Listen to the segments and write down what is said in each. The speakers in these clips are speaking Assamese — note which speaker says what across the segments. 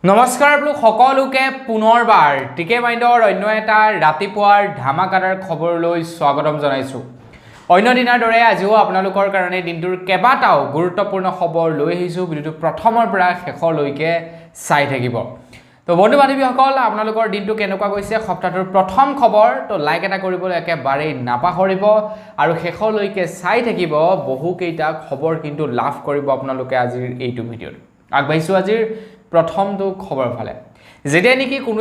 Speaker 1: নমস্কাৰ আপোনালোক সকলোকে পুনৰবাৰ টিকে মাইণ্ডৰ অন্য এটা ৰাতিপুৱাৰ ধামাকাদাৰ খবৰলৈ স্বাগতম জনাইছো। অন্য দিনৰ দৰে আজিও আপোনালোকৰ কাৰণে দিনটোৰ কেবাটাও গুৰুত্বপূৰ্ণ খবৰ লৈ আহিছো। ভিডিঅ'টো প্ৰথমৰ পৰা শেষলৈকে চাই থাকিব। তো বন্ধু বান্ধৱীসকল, আপোনালোকৰ দিনটো কেনেকুৱা গৈছে, সপ্তাহটোৰ প্ৰথম খবৰ তো লাইক এটা কৰিবলৈ একেবাৰেই নাপাহৰিব আৰু শেষলৈকে চাই থাকিব। বহুকেইটা খবৰ কিন্তু লাভ কৰিব আপোনালোকে আজিৰ এইটো ভিডিঅ'ত। আগবাঢ়িছো আজিৰ প্ৰথমটো খবৰ ফালে। যেতিয়া নেকি কোনো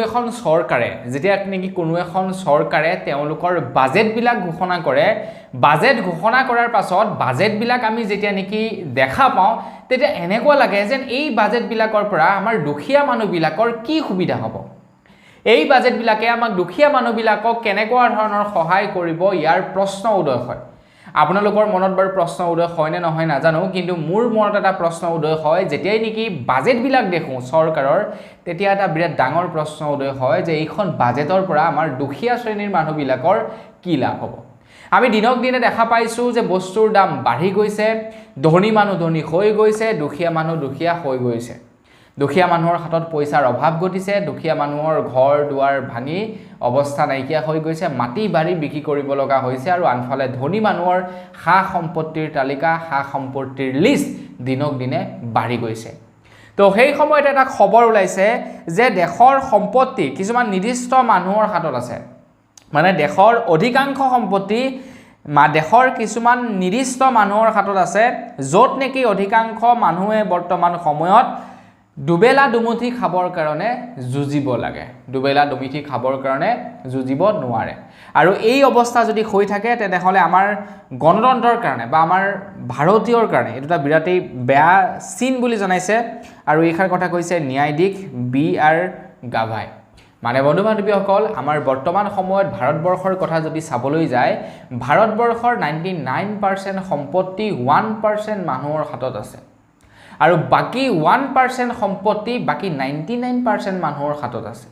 Speaker 1: এখন চৰকাৰে তেওঁলোকৰ বাজেটবিলাক ঘোষণা কৰে, বাজেট ঘোষণা কৰাৰ পাছত বাজেটবিলাক আমি যেতিয়া নেকি দেখা পাওঁ, তেতিয়া এনেকুৱা লাগে যেন এই বাজেটবিলাকৰ পৰা আমাৰ দুখীয়া মানুহবিলাকৰ কি সুবিধা হ'ব, এই বাজেটবিলাকে আমাক দুখীয়া মানুহবিলাকক কেনেকুৱা ধৰণৰ সহায় কৰিব, ইয়াৰ প্ৰশ্ন উদয় হয়। আপোনালোকৰ মনত বাৰু প্ৰশ্ন উদয় হয় নে নহয় নাজানো, কিন্তু মোৰ মনত এটা প্ৰশ্ন উদয় হয় যেতিয়াই নেকি বাজেটবিলাক দেখোঁ চৰকাৰৰ, তেতিয়া এটা বিৰাট ডাঙৰ প্ৰশ্ন উদয় হয় যে এইখন বাজেটৰ পৰা আমাৰ দুখীয়া শ্ৰেণীৰ মানুহবিলাকৰ কি লাভ হ'ব। আমি দিনক দিনে দেখা পাইছোঁ যে বস্তুৰ দাম বাঢ়ি গৈছে, ধনী মানুহ ধনী হৈ গৈছে, দুখীয়া মানুহ দুখীয়া হৈ গৈছে। দুখীয়া মানুহৰ হাতত পইচাৰ অভাৱ ঘটিছে, দুখীয়া মানুহৰ ঘৰ দুৱাৰ ভাঙি অৱস্থা নাইকিয়া হৈ গৈছে, মাটি বাৰী বিক্ৰী কৰিব লগা হৈছে, আৰু আনফালে ধনী মানুহৰ সা সম্পত্তিৰ তালিকা, সা সম্পত্তিৰ লিষ্ট দিনক দিনে বাঢ়ি গৈছে। তো সেই সময়ত এটা খবৰ ওলাইছে যে দেশৰ সম্পত্তি কিছুমান নিৰ্দিষ্ট মানুহৰ হাতত আছে, মানে দেশৰ অধিকাংশ সম্পত্তি দেশৰ কিছুমান নিৰ্দিষ্ট মানুহৰ হাতত আছে, য'ত নেকি অধিকাংশ মানুহে বৰ্তমান সময়ত দুবেলা দুমুঠি খাবৰ কাৰণে যুঁজিব লাগে, দুবেলা দুমুঠি খাবৰ কাৰণে যুঁজিব নোৱাৰে। আৰু এই অৱস্থা যদি হৈ থাকে তেনেহ'লে আমাৰ গণতন্ত্ৰৰ কাৰণে বা আমাৰ ভাৰতীয়ৰ কাৰণে এইটো এটা বিৰাটেই বেয়া চিন বুলি জনাইছে। আৰু এইষাৰ কথা কৈছে ন্যায়াধীশ B.R. গাভাই। মানে বন্ধু বান্ধৱীসকল, আমাৰ বৰ্তমান সময়ত ভাৰতবৰ্ষৰ কথা যদি চাবলৈ যায়, ভাৰতবৰ্ষৰ 99% সম্পত্তি 1% মানুহৰ হাতত আছে, আৰু বাকী 1% সম্পত্তি বাকী 99% মানুহৰ হাতত আছে।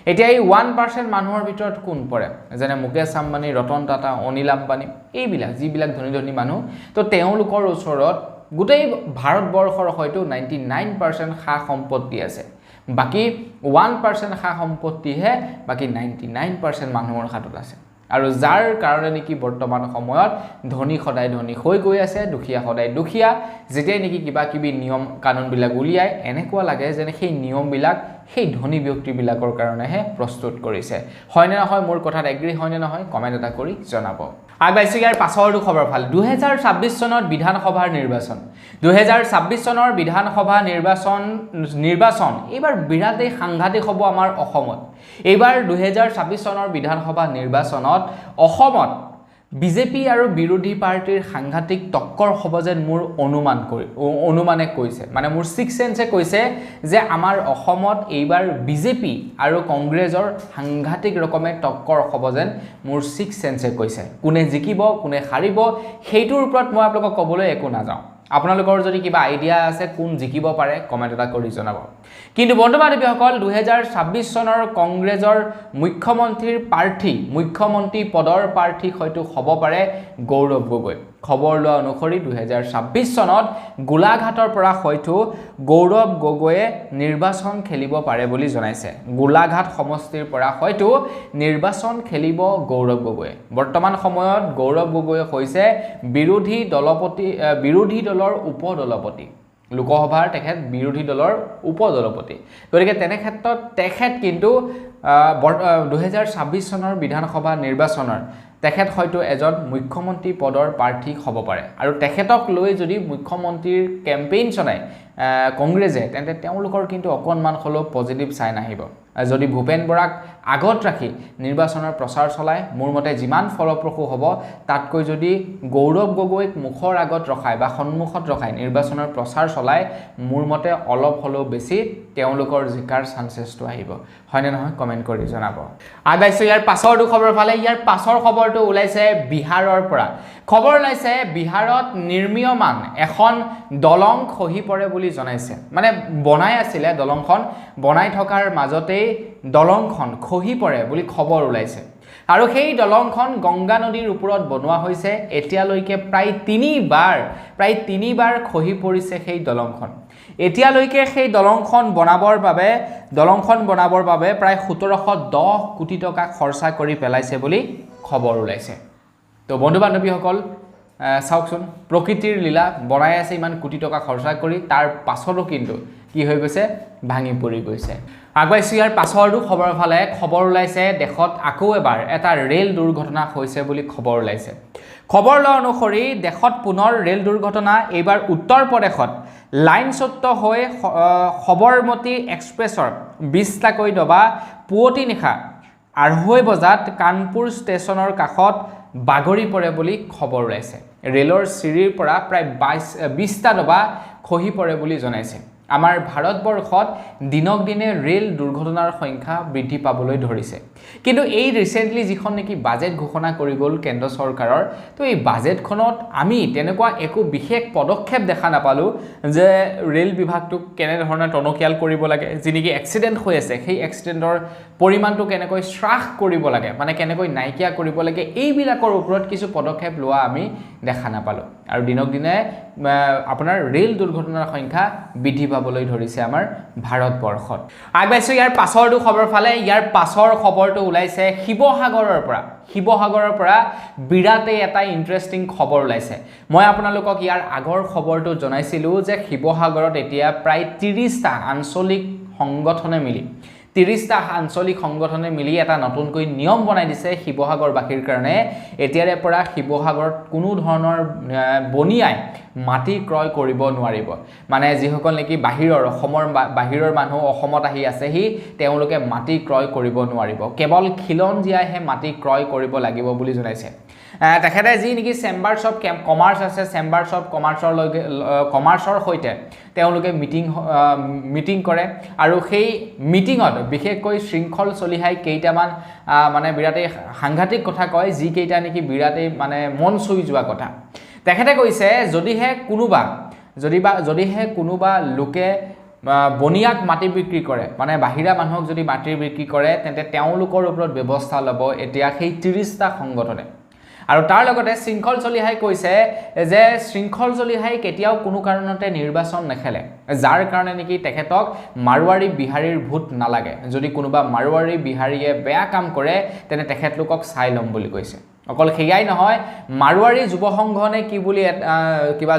Speaker 1: এতিয়া এই 1% মানুহৰ ভিতৰত কোন পৰে? যেনে মুকেশ আম্বানী, ৰতন টাটা, অনিল আম্বানী, এইবিলাক যিবিলাক ধনী ধনী মানুহ, তো তেওঁলোকৰ ওচৰত গোটেই ভাৰতবৰ্ষৰ হয়তো 99% সা সম্পত্তি আছে, বাকী 1% সা সম্পত্তিহে বাকী 99% মানুহৰ হাতত আছে। আৰু যাৰ কাৰণে নেকি বৰ্তমান সময়ত ধনী সদায় ধনী হৈ গৈ আছে, দুখীয়া সদায় দুখীয়া। যেতিয়াই নেকি কিবা কিবি নিয়ম কানুনবিলাক উলিয়ায়, এনেকুৱা লাগে যেন সেই নিয়মবিলাক সেই ধনী ব্যক্তিবিলাকৰ কাৰণেহে প্ৰস্তুত কৰিছে। হয়নে নহয়, মোৰ কথাত এগ্ৰী হয়নে নহয়, কমেণ্ট এটা কৰি জনাব। আগবাঢ়িছো ইয়াৰ পাছৰটো খবৰ ফালে। 2026 চনত বিধানসভাৰ নিৰ্বাচন, 2026 চনৰ বিধানসভা নিৰ্বাচন এইবাৰ বিৰাটেই সাংঘাতিক হ'ব আমাৰ অসমত। এইবাৰ 2026 চনৰ বিধানসভা নিৰ্বাচনত অসমত বিজেপি আৰু বিৰোধী পাৰ্টিৰ সাংঘাতিক টক্কৰ হ'ব যেন মোৰ অনুমানে কৈছে, মানে মোৰ ছিক্স চেন্সে কৈছে যে আমাৰ অসমত এইবাৰ বিজেপি আৰু কংগ্ৰেছৰ সাংঘাতিক ৰকমে টক্কৰ হ'ব যেন মোৰ ছিক্স চেন্সে কৈছে। কোনে জিকিব কোনে হাৰিব সেইটোৰ ওপৰত মই আপোনালোকক ক'বলৈ একো নাযাওঁ। আপোনালোকৰ যদি কিবা আইডিয়া আছে কোন জিকিব পাৰে, কমেণ্ট এটা কৰি জনাব। কিন্তু বন্ধু বান্ধৱীসকল, 2026 চনৰ কংগ্ৰেছৰ মুখ্যমন্ত্ৰী পদৰ প্ৰাৰ্থী হয়তো হ'ব পাৰে গৌৰৱ গগৈ। খবৰ লোৱা অনুসৰি 2026 চনত গোলাঘাটৰ পৰা হয়তো গৌৰৱ গগৈয়ে নিৰ্বাচন খেলিব পাৰে বুলি জনাইছে। গোলাঘাট সমষ্টিৰ পৰা হয়তো নিৰ্বাচন খেলিব গৌৰৱ গগৈয়ে। বৰ্তমান সময়ত গৌৰৱ গগৈ হৈছে বিৰোধী দলৰ উপদলপতি, লোকসভাৰ তেখেত বিৰোধী দলৰ উপদলপতি। গতিকে তেনেক্ষেত্ৰত তেখেত কিন্তু 2026 চনৰ বিধানসভা নিৰ্বাচনৰ তেখেত হয়তো এজন মুখ্যমন্ত্ৰী পদৰ প্ৰাৰ্থী হ'ব পাৰে। আৰু তেখেতক লৈ যদি মুখ্যমন্ত্ৰীৰ কেম্পেইন চলায় কংগ্ৰেছে, তেন্তে তেওঁলোকৰ কিন্তু অকণমান হ'লেও পজিটিভ চাইন আহিব। যদি ভূপেন বৰাক আগত ৰাখি নিৰ্বাচনৰ প্ৰচাৰ চলায়, মোৰ মতে যিমান ফলপ্ৰসূ হ'ব, তাতকৈ যদি গৌৰৱ গগৈক মুখৰ আগত ৰখায় বা সন্মুখত ৰখায় নিৰ্বাচনৰ প্ৰচাৰ চলায়, মোৰ মতে অলপ হ'লেও বেছি তেওঁলোকৰ জিকাৰ চান্সেছটো আহিব। হয়নে নহয়, কমেণ্ট কৰি জনাব। আগবাঢ়িছো ইয়াৰ পাছৰটো খবৰ ফালে। ইয়াৰ পাছৰ খবৰটো ওলাইছে বিহাৰৰ পৰা। খবৰ ওলাইছে বিহাৰত নিৰ্মীয়মান এখন দলং খহি পৰে বুলি জনাইছে। মানে বনাই আছিলে, দলংখন বনাই থকাৰ মাজতেই দলংখন খহি পৰে বুলি খবৰ ওলাইছে। আৰু সেই দলংখন গংগা নদীৰ ওপৰত বনোৱা হৈছে এতিয়ালৈকে প্ৰায় তিনিবাৰ খহি পৰিছে সেই দলংখন এতিয়ালৈকে সেই দলংখন বনাবৰ বাবে প্ৰায় 1710 কোটি টকা খৰচা কৰি পেলাইছে বুলি খবৰ ওলাইছে তো বন্ধু বান্ধৱীসকল চাওকচোন প্ৰকৃতিৰ লীলা বনাই আছে ইমান কোটি টকা খৰচা কৰি তাৰ পাছতো কিন্তু কি হৈ গৈছে ভাঙি পৰি গৈছে আগবাইছো ইয়াৰ পাছৰটো খবৰ ফালে খবৰ ওলাইছে দেশত আকৌ এবাৰ এটা ৰেল দুৰ্ঘটনা হৈছে বুলি খবৰ ওলাইছে খবৰ লোৱা অনুসৰি দেশত পুনৰ ৰেল দুৰ্ঘটনা এইবাৰ উত্তৰ প্ৰদেশত লাইনচ্যুত হৈ সবৰমতী এক্সপ্ৰেছৰ 20টাকৈ ডবা পুৱতি নিশা 2:30 বজাত কানপুৰ ষ্টেচনৰ কাষত বাগৰি পৰে বুলি খবৰ ওলাইছে ৰেলৰ চিৰিৰ পৰা প্ৰায় 20টা ডবা খহি পৰে বুলি জনাইছে আমাৰ ভাৰতবৰ্ষত দিনক দিনে ৰেল দুৰ্ঘটনাৰ সংখ্যা বৃদ্ধি পাবলৈ ধৰিছে কিন্তু এই ৰিসেন্টলি যিখন নেকি বাজেট ঘোষণা কৰি গল কেন্দ্ৰ চৰকাৰৰ তো এই বাজেটখনত আমি তেনেকুৱা একো বিশেষ পদক্ষেপ দেখা নাপালো যে ৰেল বিভাগটোক কেনে ধৰণৰ টনকিয়াল কৰিব লাগে যি নেকি এক্সিডেন্ট হৈ আছে সেই এক্সিডেন্টৰ পৰিমাণটো কেনেকৈ হ্ৰাস কৰিব লাগে মানে কেনেকৈ নাইকিয়া কৰিব লাগে এইবিলাকৰ ওপৰত কিছু পদক্ষেপ লোৱা আমি দেখা নাপালো আৰু দিনক দিনে আপোনাৰ ৰেল দুৰ্ঘটনাৰ সংখ্যা বৃদ্ধি পাবলৈ ধৰিছে আমাৰ ভাৰতবৰ্ষত আগবাইছো ইয়াৰ পাছৰটো খবৰ ফালে ইয়াৰ পাছৰ খবৰটো ওলাইছে শিৱসাগৰৰ পৰা বিৰাটে এটা ইন্টাৰেষ্টিং খবৰ ওলাইছে মই আপোনালোকক ইয়াৰ আগৰ খবৰটো জনাইছিলো যে শিৱসাগৰত এতিয়া প্ৰায় 30টা আঞ্চলিক সংগঠনে মিলি এটা নতুনকৈ নিয়ম বনাই দিছে শিৱসাগৰবাসীৰ কাৰণে এতিয়াৰে পৰা শিৱসাগৰত কোনো ধৰণৰ বনিয়াই মাটি ক্ৰয় কৰিব নোৱাৰিব মানে যিসকল নেকি বাহিৰৰ মানুহ অসমত আহি আছে তেওঁলোকে মাটি ক্ৰয় কৰিব নোৱাৰিব কেৱল খিলঞ্জীয়াইহে মাটি ক্ৰয় কৰিব লাগিব বুলি জনাইছে তেখেতে যি নেকি চেম্বাৰ্ছ অফ কমাৰ্চ আছে চেম্বাৰ্ছ অফ কমাৰ্চৰ সৈতে তেওঁলোকে মিটিং কৰে আৰু সেই মিটিঙত বিশেষকৈ শৃংখল চলিহাই কেইটামান মানে বিৰাটেই সাংঘাতিক কথা কয় যি কেইটা নেকি বিৰাটেই মানে মন চুই যোৱা কথা তেখেতে কৈছে যদিহে কোনোবা লোকে বনিয়াক মাটি বিক্ৰী কৰে মানে বাহিৰা মানুহক যদি মাটি বিক্ৰী কৰে তেন্তে তেওঁলোকৰ ওপৰত ব্যৱস্থা ল'ব এতিয়া সেই 30টা সংগঠনে আৰু তাৰ লগতে শৃংখল চলিহাই কৈছে যে শৃংখল চলিহাই কেতিয়াও কোনো কাৰণতে নিৰ্বাচন নেখেলে যাৰ কাৰণে নেকি তেখেতক মাৰৱাৰী বিহাৰীৰ ভূত নালাগে যদি কোনোবা মাৰৱাৰী বিহাৰীয়ে বেয়া কাম কৰে তেনে তেখেতলোকক চাই ল'ম বুলি কৈছে অকল সেয়াই নহয় মাৰৱাৰী যুৱ সংঘনে কি বুলি কিবা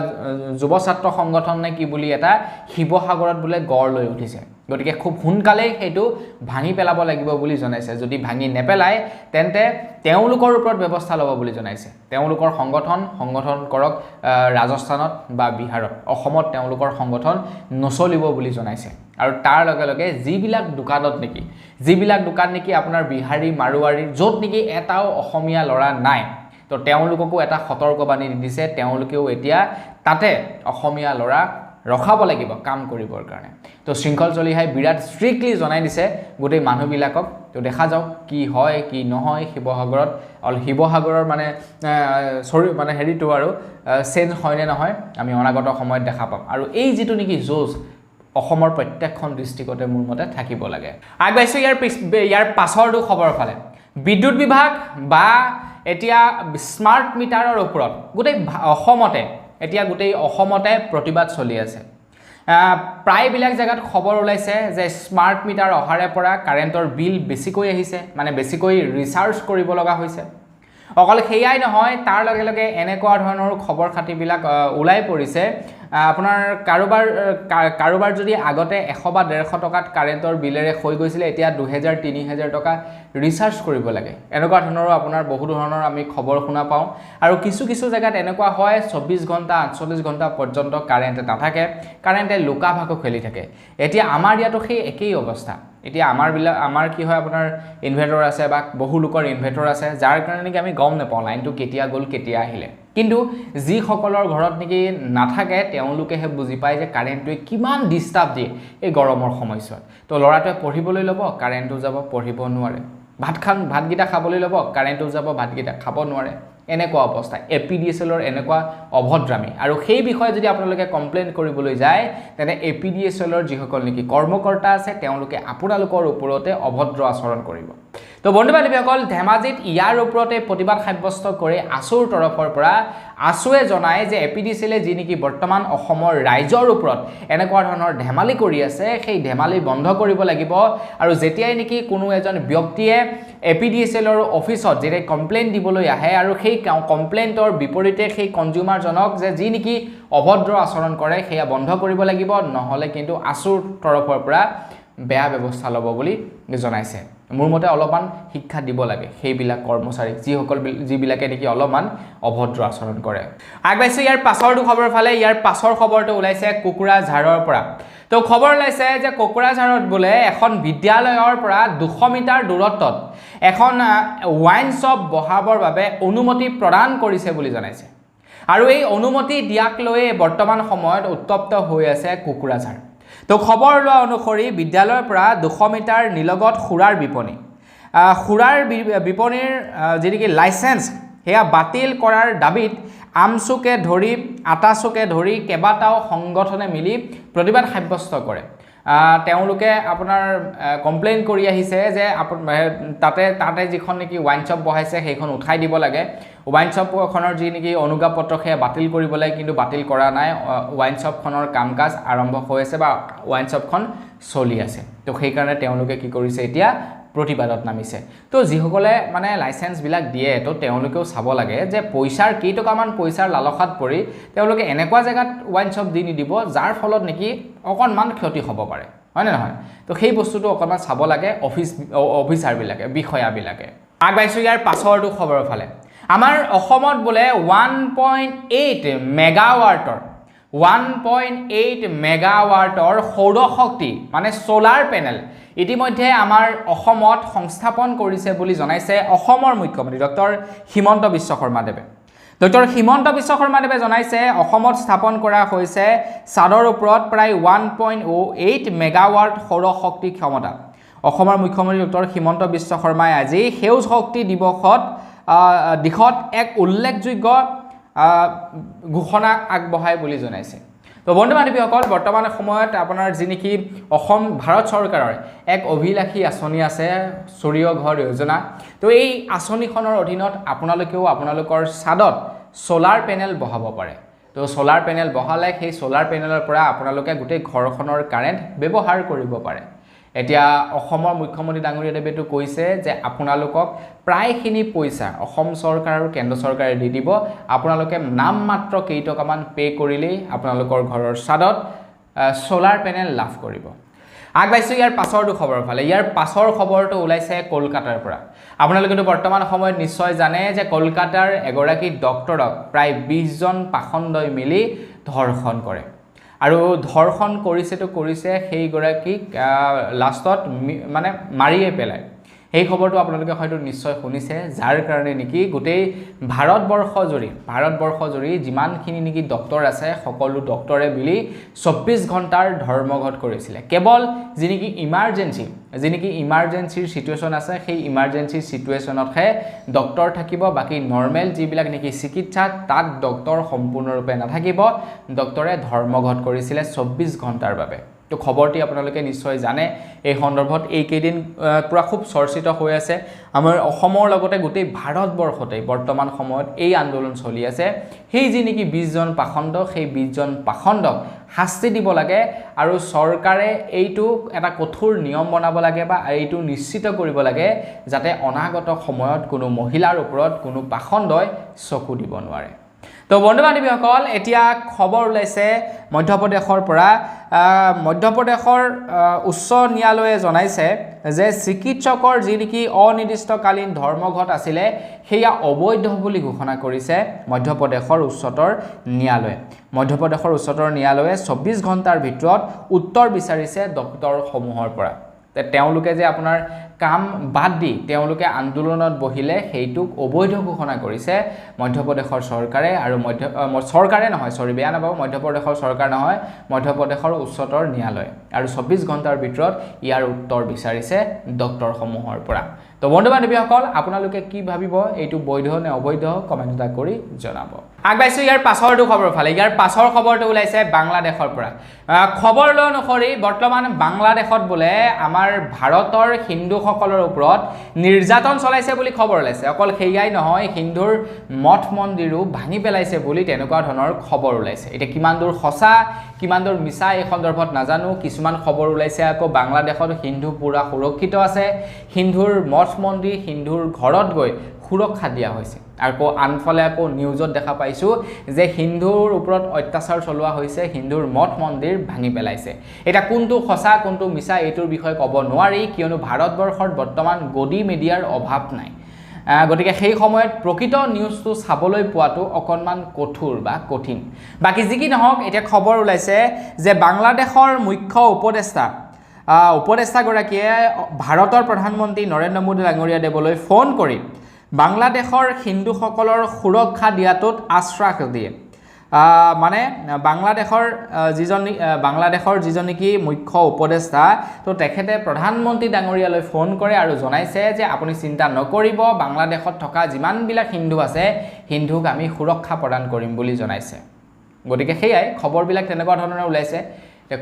Speaker 1: যুৱ ছাত্ৰ সংগঠন নে কি বুলি এটা শিৱসাগৰত বোলে গড় লৈ উঠিছে গতিকে খুব সোনকালে সেইটো ভাঙি পেলাব লাগিব বুলি জনাইছে যদি ভাঙি নেপেলায় তেন্তে তেওঁলোকৰ ওপৰত ব্যৱস্থা ল'ব বুলি জনাইছে তেওঁলোকৰ সংগঠন কৰক ৰাজস্থানত বা বিহাৰত অসমত তেওঁলোকৰ সংগঠন নচলিব বুলি জনাইছে আৰু তাৰ লগে লগে যিবিলাক দোকান নেকি আপোনাৰ বিহাৰী মাৰৱাৰী য'ত নেকি এটাও অসমীয়া ল'ৰা নাই তো তেওঁলোককো এটা সতৰ্কবাণী দিছে তেওঁলোকেও এতিয়া তাতে অসমীয়া ল'ৰা ৰখাব লাগিব কাম কৰিবৰ কাৰণে তো শৃংখল চলিহাই বিৰাট ষ্ট্ৰিক্টলি জনাই দিছে গোটেই মানুহবিলাকক তো দেখা যাওক কি হয় কি নহয় শিৱসাগৰৰ মানে হেৰিটো আৰু চেঞ্জ হয় নে নহয় আমি অনাগত সময়ত দেখা পাম আৰু এই যিটো নেকি জোজ অসমৰ প্ৰত্যেকখন ডিষ্ট্ৰিক্টতে মোৰ মতে থাকিব লাগে আগবাইছো ইয়াৰ পাছৰটো খবৰ ফালে বিদ্যুৎ বিভাগ বা এতিয়া স্মাৰ্ট মিটাৰৰ ওপৰত গোটেই অসমতে প্ৰতিবাদ চলি আছে প্ৰায়বিলাক জায়গাত খবৰ ওলাইছে যে স্মাৰ্ট মিটাৰ অহাৰে পৰা কাৰেণ্টৰ বিল বেছিকৈ আহিছে মানে বেছিকৈ ৰিচাৰ্জ কৰিব লগা হৈছে অকল সেয়াই নহয় তাৰ লগে লগে এনেকুৱা ধৰণৰ খবৰ খাতিবিলাক ওলাই পৰিছে আপোনাৰ কাৰোবাৰ যদি আগতে 100 বা 150 টকাত কাৰেণ্টৰ বিলেৰে হৈ গৈছিল এতিয়া 2000-3000 টকা ৰিচাৰ্জ কৰিব লাগে এনেকুৱা ধৰণৰো আপোনাৰ বহু ধৰণৰ আমি খবৰ শুনা পাওঁ আৰু কিছু জায়গাত এনেকুৱা হয় 24 ঘণ্টা 48 ঘণ্টা পৰ্যন্ত কাৰেণ্ট নাথাকে কাৰেণ্টে লুকা ভাকো খেলি থাকে এতিয়া আমাৰ ইয়াতো সেই একেই অৱস্থা এতিয়া আমাৰ কি হয় আপোনাৰ ইনভাৰ্টাৰ আছে বা বহু লোকৰ ইনভাৰ্টাৰ আছে যাৰ কাৰণে নেকি আমি গম নাপাওঁ লাইনটো কেতিয়া গ'ল কেতিয়া আহিলে কিন্তু যি সকলৰ ঘৰত নেকি নাথাকে তেওঁলোকেহে বুজি পায় যে কাৰেণ্টটোৱে কিমান ডিস্টাৰ্ব দিয়ে এই গৰমৰ সময়ছোৱাত তো ল'ৰাটোৱে পঢ়িবলৈ ল'ব কাৰেণ্টটো যাব পঢ়িব নোৱাৰে ভাতগিটা খাবলৈ ল'ব কাৰেণ্টটো যাব ভাতগিটা খাব নোৱাৰে এনেকুৱা অৱস্থা APDSLৰ এনেকুৱা অভদ্ৰামী আৰু সেই বিষয়ে যদি আপোনালোকে কমপ্লেইন কৰিবলৈ যায় তেনে APDSLৰ যিসকল নেকি কৰ্মকৰ্তা আছে তেওঁলোকে আপোনালোকৰ ওপৰতে অভদ্ৰ আচৰণ কৰিব তো বন্ধু বান্ধৱীসকল ধেমাজিত ইয়াৰ ওপৰতে প্ৰতিবাদ সাব্যস্ত কৰি আছুৰ তৰফৰ পৰা আছুৱে জনায় যে APDSLে যি নেকি বৰ্তমান অসমৰ ৰাইজৰ ওপৰত এনেকুৱা ধৰণৰ ধেমালি কৰি আছে সেই ধেমালি বন্ধ কৰিব লাগিব আৰু যেতিয়াই নেকি কোনো এজন ব্যক্তিয়ে APDSLৰ অফিচত যেতিয়া কমপ্লেইন দিবলৈ আহে আৰু সেই কমপ্লেইনটৰ বিপৰীতে সেই কনজিউমাৰজনক যে যি নেকি অভদ্ৰ আচৰণ কৰে সেয়া বন্ধ কৰিব লাগিব নহলে কিন্তু আছুৰ তৰফৰ পৰা বেয়া ব্যৱস্থা ল'ব বুলি জনাইছে মোৰ মতে অলপমান শিক্ষা দিব লাগে সেইবিলাক কৰ্মচাৰীক যিবিলাকে নেকি অলপমান অভদ্ৰ আচৰণ কৰে আগবাইছো ইয়াৰ পাছৰটো খবৰ ফালে ইয়াৰ পাছৰ খবৰটো ওলাইছে কোকৰাঝাৰৰ পৰা তো খবৰ ওলাইছে যে কোকৰাঝাৰত বোলে এখন বিদ্যালয়ৰ পৰা 200 মিটাৰ দূৰত্বত এখন ওয়াইন শ্বপ বহাবৰ বাবে অনুমতি প্ৰদান কৰিছে বুলি জনাইছে আৰু এই অনুমতি দিয়াক লৈ বৰ্তমান সময়ত উত্তপ্ত হৈ আছে কোকৰাঝাৰ তো খবৰ লোৱা অনুসৰি বিদ্যালয়ৰ পৰা 200 মিটাৰ নিলগত খুৰাৰ বিপণীৰ যিকি লাইসেন্স হেয়া বাতিল কৰাৰ দাবীত আমচুকে ধৰি আটাচুকে ধৰি কেবাটাও সংগঠনে মিলি প্ৰতিবাদ সাব্যস্ত কৰে তেওঁলোকে আপোনাৰ কমপ্লেইন কৰি আহিছে যে তাতে যিখন নেকি ওয়াইন শ্বপ বহাইছে সেইখন উঠাই দিব লাগে ওয়াইন শ্বপখনৰ যি নেকি অনুজ্ঞাপত্ৰ সেয়া বাতিল কৰিব লাগে কিন্তু বাতিল কৰা নাই ওয়াইন শ্বপখনৰ কামকাজ আৰম্ভ হৈ আছে বা ওয়াইন শ্বপখন চলি আছে তো সেই কাৰণে তেওঁলোকে কি কৰিছে এতিয়া প্ৰতিবাদত নামিছে তো যিসকলে মানে লাইসেন্স বিলাক দিয়ে তো তেওঁলোকেও চাব লাগে যে পইচাৰ কেইটকামান পইচাৰ লালসাত পৰি তেওঁলোকে এনেকুৱা জায়গাত ওয়াইন শ্বপ দি নিদিব যাৰ ফলত নেকি অকণমান ক্ষতি হ'ব পাৰে হয় না নহয় তো সেই বস্তুটো অকণমান চাব লাগে অফিচাৰ বিলাকে বিষয়া বিলাকে আগবাইছো ইয়াৰ পাছৰটো খবৰৰ ফালে আমাৰ অসমত বোলে 1.8 মেগাৱাটৰ সৌৰ শক্তি মানে সোলাৰ পেনেল ইতিমধ্যে আমাৰ অসমত সংস্থাপন কৰিছে বুলি জনাইছে অসমৰ মুখ্যমন্ত্ৰী ডক্টৰ হিমন্ত বিশ্ব শৰ্মাদেৱে ডক্টৰ হিমন্ত বিশ্ব শৰ্মাদেৱে জনাইছে অসমত স্থাপন কৰা হৈছে ছাদৰ ওপৰত প্ৰায় 1.08 মেগাৱাট সৌৰ শক্তি ক্ষমতা অসমৰ মুখ্যমন্ত্ৰী ডক্টৰ হিমন্ত বিশ্ব শৰ্মাই আজি সেউজ শক্তি দিশত এক উল্লেখযোগ্য ঘোষণা আগবঢ়াই বুলি জনাইছে তো বন্ধু বান্ধৱীসকল বৰ্তমান সময়ত আপোনাৰ যি নেকি অসম ভাৰত চৰকাৰৰ এক অভিলাষী আঁচনি আছে সূৰ্য ঘৰ যোজনা তো এই আঁচনিখনৰ অধীনত আপোনালোকেও আপোনালোকৰ ছাদত সোলাৰ পেনেল বহাব পাৰে তো সোলাৰ পেনেল বহালে সেই সোলাৰ পেনেলৰ পৰা আপোনালোকে গোটেই ঘৰখনৰ কাৰেণ্ট ব্যৱহাৰ কৰিব পাৰে এতিয়া অসমৰ মুখ্যমন্ত্ৰী ডাঙৰীয়াদেৱেতো কৈছে যে আপোনালোকক প্ৰায়খিনি পইচা অসম চৰকাৰ আৰু কেন্দ্ৰ চৰকাৰে দি দিব আপোনালোকে নাম মাত্ৰ কেইটকামান পে কৰিলেই আপোনালোকৰ ঘৰৰ ছাদত সোলাৰ পেনেল লাভ কৰিব আগবাইছো ইয়াৰ পাছৰটো খবৰৰ ফালে ইয়াৰ পাছৰ খবৰটো ওলাইছে কলকাতাৰ পৰা আপোনালোকেতো বৰ্তমান সময়ত নিশ্চয় জানে যে কলকাতাৰ এগৰাকী ডক্টৰক প্ৰায় 20 জন পাখণ্ডই মিলি ধৰ্ষণ কৰে আৰু ধৰ্ষণ কৰিছে সেই গৰাকীক লাষ্টত মানে মাৰিয়ে পেলায় এই খবৰটো আপোনালোকে হয়তো নিশ্চয় শুনিছে যাৰ কাৰণে নেকি গোটেই ভাৰতবৰ্ষ জুৰি যিমানখিনি নেকি ডক্টৰ আছে সকলো ডক্টৰে মিলি 24 ঘণ্টাৰ ধৰ্মঘট কৰিছিল কেৱল যি নেকি ইমাৰ্জেন্সিৰ সিচুৱেশ্যন আছে সেই ইমাৰ্জেন্সিৰ সিচুৱেশ্যনতহে ডক্টৰ থাকিব বাকি নৰ্মেল যিবিলাক নেকি চিকিৎসা তাত ডক্টৰ সম্পূৰ্ণৰূপে নাথাকিব ডক্টৰে ধৰ্মঘট কৰিছিল 24 ঘণ্টাৰ বাবে তো খবৰটি আপোনালোকে নিশ্চয় জানে এই সন্দৰ্ভত এই কেইদিন পুৰা খুব চৰ্চিত হৈ আছে আমাৰ অসমৰ লগতে গোটেই ভাৰতবৰ্ষতে বৰ্তমান সময়ত এই আন্দোলন চলি আছে সেই যি নেকি 20 জন পাখণ্ড সেই 20 জন পাখণ্ডক শাস্তি দিব লাগে আৰু চৰকাৰে এইটো এটা কঠোৰ নিয়ম বনাব লাগে বা এইটো নিশ্চিত কৰিব লাগে যাতে অনাগত সময়ত কোনো মহিলাৰ ওপৰত কোনো পাখণ্ডই চকু দিব নোৱাৰে তো বন্ধু বান্ধৱীসকল এতিয়া খবৰ ওলাইছে মধ্যপ্ৰদেশৰ পৰা মধ্যপ্ৰদেশৰ উচ্চ ন্যায়ালয়ে জনাইছে যে চিকিৎসকৰ যি নেকি অনিৰ্দিষ্টকালীন ধৰ্মঘট আছিলে সেয়া অবৈধ বুলি ঘোষণা কৰিছে মধ্যপ্ৰদেশৰ উচ্চতৰ ন্যায়ালয়ে 24 ঘণ্টাৰ ভিতৰত উত্তৰ বিচাৰিছে ডক্টৰসমূহৰ পৰা তেওঁলোকে যে আপোনাৰ কাম বাদ দি তেওঁলোকে আন্দোলনত বহিলে সেইটোক অবৈধ ঘোষণা কৰিছে মধ্যপ্ৰদেশৰ চৰকাৰে আৰু চৰকাৰে নহয় বেয়া নাপাব মধ্যপ্ৰদেশৰ চৰকাৰ নহয় মধ্যপ্ৰদেশৰ উচ্চতৰ ন্যায়ালয় আৰু 24 ঘণ্টাৰ ভিতৰত ইয়াৰ উত্তৰ বিচাৰিছে ডক্টৰসমূহৰ পৰা তো বন্ধু বান্ধৱীসকল আপোনালোকে কি ভাবিব এইটো বৈধ নে অবৈধ কমেণ্ট এটা কৰি জনাব আগবাইছো ইয়াৰ পাছৰটো খবৰ ফালে ইয়াৰ পাছৰ খবৰটো ওলাইছে বাংলাদেশৰ পৰা খবৰ লৈ অনুসৰি বৰ্তমান বাংলাদেশত বোলে আমাৰ ভাৰতৰ হিন্দুসকলৰ ওপৰত নিৰ্যাতন চলাইছে বুলি খবৰ ওলাইছে অকল সেইয়াই নহয় হিন্দুৰ মঠ মন্দিৰো ভাঙি পেলাইছে বুলি তেনেকুৱা ধৰণৰ খবৰ ওলাইছে এটা কিমান দূৰ সঁচা কিমান দূৰ মিছা এই সন্দৰ্ভত নাজানো কিছুমান খবৰ ওলাইছে আকৌ বাংলাদেশত হিন্দু পুৰা সুৰক্ষিত আছে হিন্দুৰ মঠ মন্দিৰ হিন্দুৰ ঘৰত গৈ সুৰক্ষা দিয়া হৈছে আকৌ আনফালে আকৌ নিউজত দেখা পাইছো যে হিন্দুৰ ওপৰত অত্যাচাৰ চলোৱা হৈছে হিন্দুৰ মঠ মন্দিৰ ভাঙি পেলাইছে এটা কোনটো সঁচা কোনটো মিছা এইটোৰ বিষয়ে ক'ব নোৱাৰি কিয়নো ভাৰতবৰ্ষত বৰ্তমান গদি মিডিয়াৰ অভাৱ নাই গতিকে সেই সময়ত প্ৰকৃত নিউজটো চাবলৈ পোৱাটো অকণমান কঠোৰ বা কঠিন বাকি যি কি নহওক এতিয়া খবৰ ওলাইছে যে বাংলাদেশৰ মুখ্য উপদেষ্টাগৰাকীয়ে ভাৰতৰ প্ৰধানমন্ত্ৰী নৰেন্দ্ৰ মোদী ডাঙৰীয়া দেৱলৈ ফোন কৰি বাংলাদেশৰ হিন্দুসকলৰ সুৰক্ষা দিয়াটোত আশ্বাস দিয়ে মানে বাংলাদেশৰ যিজন নেকি মুখ্য উপদেষ্টা তো তেখেতে প্ৰধানমন্ত্ৰী ডাঙৰীয়ালৈ ফোন কৰে আৰু জনাইছে যে আপুনি চিন্তা নকৰিব বাংলাদেশত থকা যিমানবিলাক হিন্দু আছে হিন্দুক আমি সুৰক্ষা প্ৰদান কৰিম বুলি জনাইছে গতিকে সেইয়াই খবৰবিলাক তেনেকুৱা ধৰণৰ ওলাইছে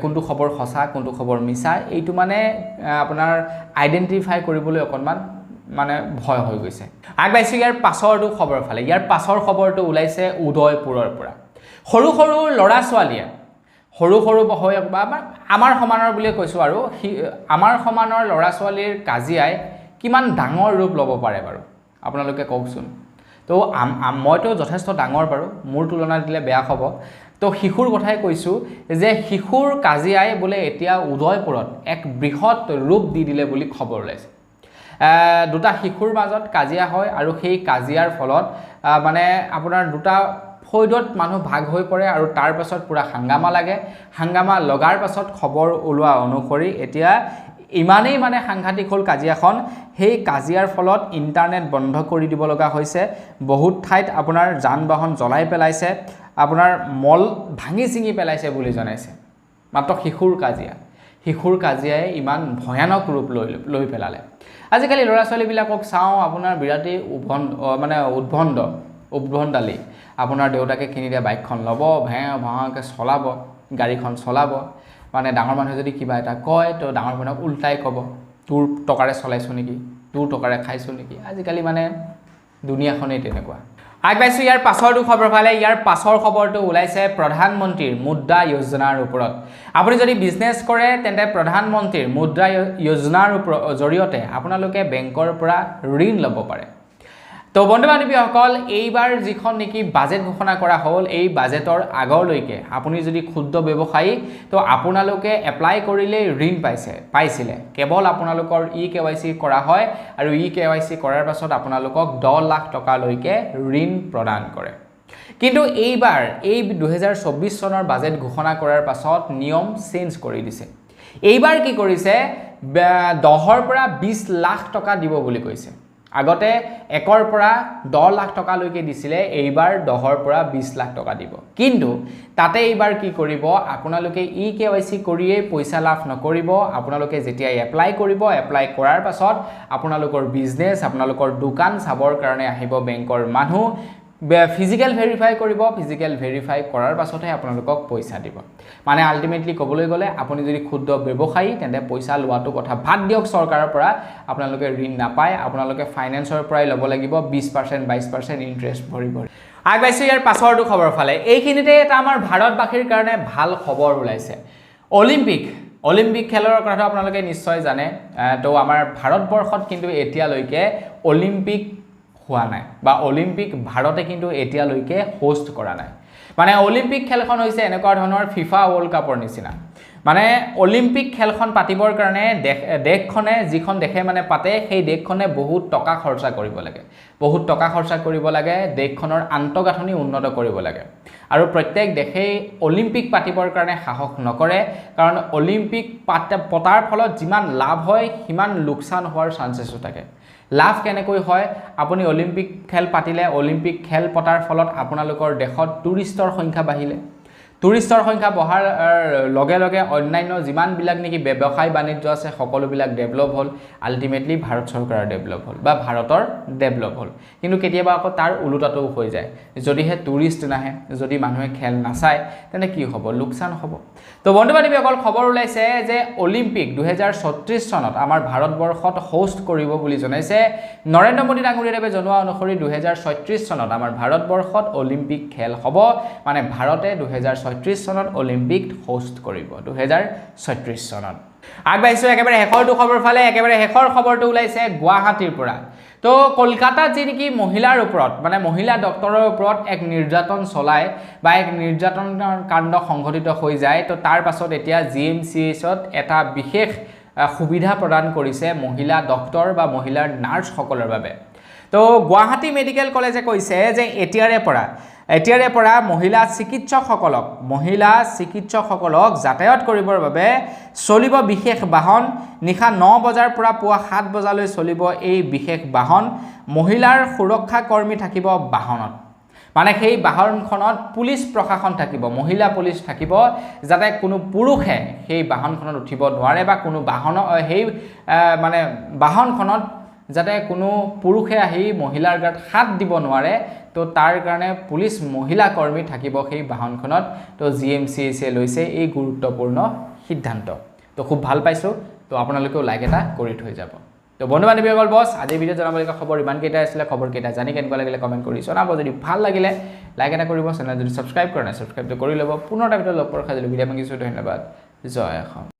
Speaker 1: কোনটো খবৰ সঁচা কোনটো খবৰ মিছা এইটো মানে আপোনাৰ আইডেন্টিফাই কৰিবলৈ অকণমান মানে ভয় হৈ গৈছে আগবাইছো ইয়াৰ পাছৰটো খবৰ ফালে ইয়াৰ পাছৰ খবৰটো ওলাইছে উদয়পুৰৰ পৰা সৰু সৰু ল'ৰা ছোৱালীয়ে সৰু হৈ আমাৰ সমানৰ বুলি কৈছোঁ আৰু আমাৰ সমানৰ ল'ৰা ছোৱালীৰ কাজিয়াই কিমান ডাঙৰ ৰূপ ল'ব পাৰে বাৰু আপোনালোকে কওকচোন তো মইতো যথেষ্ট ডাঙৰ বাৰু মোৰ তুলনাত দিলে বেয়া হ'ব তো শিশুৰ কথাই কৈছোঁ যে শিশুৰ কাজিয়াই বোলে এতিয়া উদয়পুৰত এক বৃহৎ ৰূপ দি দিলে বুলি খবৰ ওলাইছে দুটা শিশুৰ মাজত কাজিয়া হয় আৰু সেই কাজিয়াৰ ফলত মানে আপোনাৰ দুটা ফৈদত মানুহ ভাগ হৈ পৰে আৰু তাৰ পাছত পুৰা হাংগামা লাগে হাংগামা লগাৰ পাছত খবৰ ওলোৱা অনুসৰি এতিয়া ইমানেই মানে সাংঘাতিক হ'ল কাজিয়াখন সেই কাজিয়াৰ ফলত ইণ্টাৰনেট বন্ধ কৰি দিব লগা হৈছে বহুত ঠাইত আপোনাৰ যান বাহন জ্বলাই পেলাইছে আপোনাৰ মল ভাঙি চিঙি পেলাইছে বুলি জনাইছে মাত্ৰ শিশুৰ কাজিয়াই ইমান ভয়ানক ৰূপ লৈ পেলালে আজিকালি ল'ৰা ছোৱালীবিলাকক চাওঁ আপোনাৰ বিৰাটেই উদ্ভণ্ডালি আপোনাৰ দেউতাকে কিনি দিয়া বাইকখন ল'ব ভাঙাকৈ চলাব গাড়ীখন চলাব মানে ডাঙৰ মানুহে যদি কিবা এটা কয় তো ডাঙৰ মানুহক উল্টাই ক'ব তোৰ টকাৰে চলাইছোঁ নেকি তোৰ টকাৰে খাইছোঁ নেকি আজিকালি মানে দুনিয়াখনেই তেনেকুৱা আগবাইছোঁ ইয়াৰ পাছৰটো খবৰ ফালে ইয়াৰ পাছৰ খবৰটো ওলাইছে প্ৰধানমন্ত্ৰীৰ মুদ্ৰা যোজনাৰ ওপৰত আপুনি যদি বিজনেছ কৰে তেন্তে প্ৰধানমন্ত্ৰীৰ মুদ্ৰা যোজনাৰ জৰিয়তে আপোনালোকে বেংকৰ পৰা ঋণ ল'ব পাৰে তো বন্ধু বান্ধৱীসকল এইবাৰ যিখন নেকি বাজেট ঘোষণা কৰা হ'ল এই বাজেটৰ আগলৈকে আপুনি যদি ক্ষুদ্ৰ ব্যৱসায়ী তো আপোনালোকে এপ্লাই কৰিলে ঋণ পাইছিলে কেৱল আপোনালোকৰ KYC কৰা হয় আৰু KYC কৰাৰ পাছত আপোনালোকক 10 লাখ টকালৈকে ঋণ প্ৰদান কৰে কিন্তু এইবাৰ এই 2024 চনৰ বাজেট ঘোষণা কৰাৰ পাছত নিয়ম চেঞ্জ কৰি দিছে এইবাৰ কি কৰিছে 10ৰ পৰা 20 লাখ টকা দিব বুলি কৈছে আগতে 1ৰ পৰা 10 লাখ টকালৈকে দিছিলে এইবাৰ 10ৰ পৰা 20 লাখ টকা দিব কিন্তু তাতে এইবাৰ কি কৰিব আপোনালোকে KYC কৰিয়ে পইচা লাভ নকৰিব আপোনালোকে যেতিয়া এপ্লাই কৰিব এপ্লাই কৰাৰ পাছত আপোনালোকৰ বিজনেছ আপোনালোকৰ দোকান চাবৰ কাৰণে আহিব বেংকৰ মানুহ ফিজিক্যাল ভেৰিফাই কৰিব ফিজিক্যাল ভেৰিফাই কৰাৰ পাছতহে আপোনালোকক পইচা দিব মানে আলটিমেটলি ক'বলৈ গ'লে আপুনি যদি ক্ষুদ্ৰ ব্যৱসায়ী তেন্তে পইচা লোৱাটো কথা ভাত দিয়ক চৰকাৰৰ পৰা আপোনালোকে ঋণ নাপায় আপোনালোকে ফাইনেন্সৰ পৰাই ল'ব লাগিব 20% 22% ইন্টাৰেষ্ট ভৰি আগবাইছোঁ ইয়াৰ পাছৰটো খবৰ ফালে এইখিনিতে এটা আমাৰ ভাৰতবাসীৰ কাৰণে ভাল খবৰ ওলাইছে অলিম্পিক খেলৰ কথা আপোনালোকে নিশ্চয় জানে তো আমাৰ ভাৰতবৰ্ষত কিন্তু এতিয়ালৈকে অলিম্পিক হোৱা নাই বা অলিম্পিক ভাৰতে কিন্তু এতিয়ালৈকে হোষ্ট কৰা নাই মানে অলিম্পিক খেলখন হৈছে এনেকুৱা ধৰণৰ ফিফা ৱৰ্ল্ড কাপৰ নিচিনা মানে অলিম্পিক খেলখন পাতিবৰ কাৰণে দেশখনে যিখন দেশে মানে পাতে সেই দেশখনে বহুত টকা খৰচা কৰিব লাগে দেশখনৰ আন্তঃগাঁথনি উন্নত কৰিব লাগে আৰু প্ৰত্যেক দেশেই অলিম্পিক পাতিবৰ কাৰণে সাহস নকৰে কাৰণ অলিম্পিক পতাৰ ফলত যিমান লাভ হয় সিমান লোকচান হোৱাৰ চান্সেছো থাকে লাভ কেনেকৈ হয় আপুনি অলিম্পিক খেল পাতিলে অলিম্পিক খেল পতাৰ ফলত আপোনালোকৰ দেশত টুৰিষ্টৰ সংখ্যা বাঢ়িলে টুৰিষ্টৰ সংখ্যা বঢ়াৰ লগে লগে অন্যান্য যিমানবিলাক নেকি ব্যৱসায় বাণিজ্য আছে সকলোবিলাক ডেভেলপ হ'ল আল্টিমেটলি ভাৰত চৰকাৰৰ ডেভেলপ হ'ল বা ভাৰতৰ ডেভেলপ হ'ল কিন্তু কেতিয়াবা আকৌ তাৰ ওলোটাটো হৈ যায় যদিহে টুৰিষ্ট নাহে যদি মানুহে খেল নাচায় তেনে কি হ'ব লোকচান হ'ব তো বন্ধু বান্ধৱীসকল খবৰ ওলাইছে যে অলিম্পিক 2036 চনত আমাৰ ভাৰতবৰ্ষত হোষ্ট কৰিব বুলি জনাইছে নৰেন্দ্ৰ মোদী ডাঙৰীয়াদেৱে জনোৱা অনুসৰি 2036 চনত আমাৰ ভাৰতবৰ্ষত অলিম্পিক খেল হ'ব মানে ভাৰতে 2036 চনত অলিম্পিক হোষ্ট কৰিব 2036 চনত আগবাইছো একেবাৰে শেষৰটো খবৰ ফালে একেবাৰে শেষৰ খবৰটো ওলাইছে গুৱাহাটীৰ পৰা তো কলকাতাত যি নেকি মহিলাৰ ওপৰত মানে মহিলা ডক্টৰৰ ওপৰত এক নিৰ্যাতন চলায় বা এক নিৰ্যাতনৰ কাণ্ড সংঘটিত হৈ যায় তো তাৰ পাছত এতিয়া জিএমচিএইচত এটা বিশেষ সুবিধা প্ৰদান কৰিছে মহিলা ডক্টৰ বা মহিলাৰ নাৰ্ছসকলৰ বাবে তো গুৱাহাটী মেডিকেল কলেজে কৈছে যে এতিয়াৰে পৰা মহিলা চিকিৎসকসকলক যাতায়াত কৰিবৰ বাবে চলিব বিশেষ বাহন নিশা 9 বজাৰ পৰা পুৱা 7 বজালৈ চলিব এই বিশেষ বাহন মহিলাৰ সুৰক্ষা কৰ্মী থাকিব বাহনত মানে সেই বাহনখনত পুলিচ প্ৰশাসন থাকিব মহিলা পুলিচ থাকিব যাতে কোনো পুৰুষে সেই বাহনখনত উঠিব নোৱাৰে বা কোনো সেই মানে বাহনখনত যাতে কোনো পুৰুষে আহি মহিলাৰ গাত হাত দিব নোৱাৰে তো তাৰ কাৰণে পুলিচ মহিলা কৰ্মী থাকিব সেই বাহনখনত তো জিএমচিএইচে লৈছে এই গুৰুত্বপূৰ্ণ সিদ্ধান্ত তো খুব ভাল পাইছো তো আপোনালোকেও লাইক এটা কৰি থৈ যাব তো বন্ধু বান্ধৱীসকল বস আজি ভিডিঅ' জনাবলগীয়া খবৰ ইমানকেইটা আছিলে খবৰকেইটা জানি কেনেকুৱা লাগিলে কমেণ্ট কৰি জনাব যদি ভাল লাগিলে লাইক এটা কৰিব চেনেল যদি ছাবস্ক্ৰাইব কৰা নাই ছাবস্ক্ৰাইবটো কৰি ল'ব পুনৰ এটা ভিডিঅ' লগ পোৱাৰ খালি ভিডিঅ' মাগিছোঁ ধন্যবাদ জয় অসম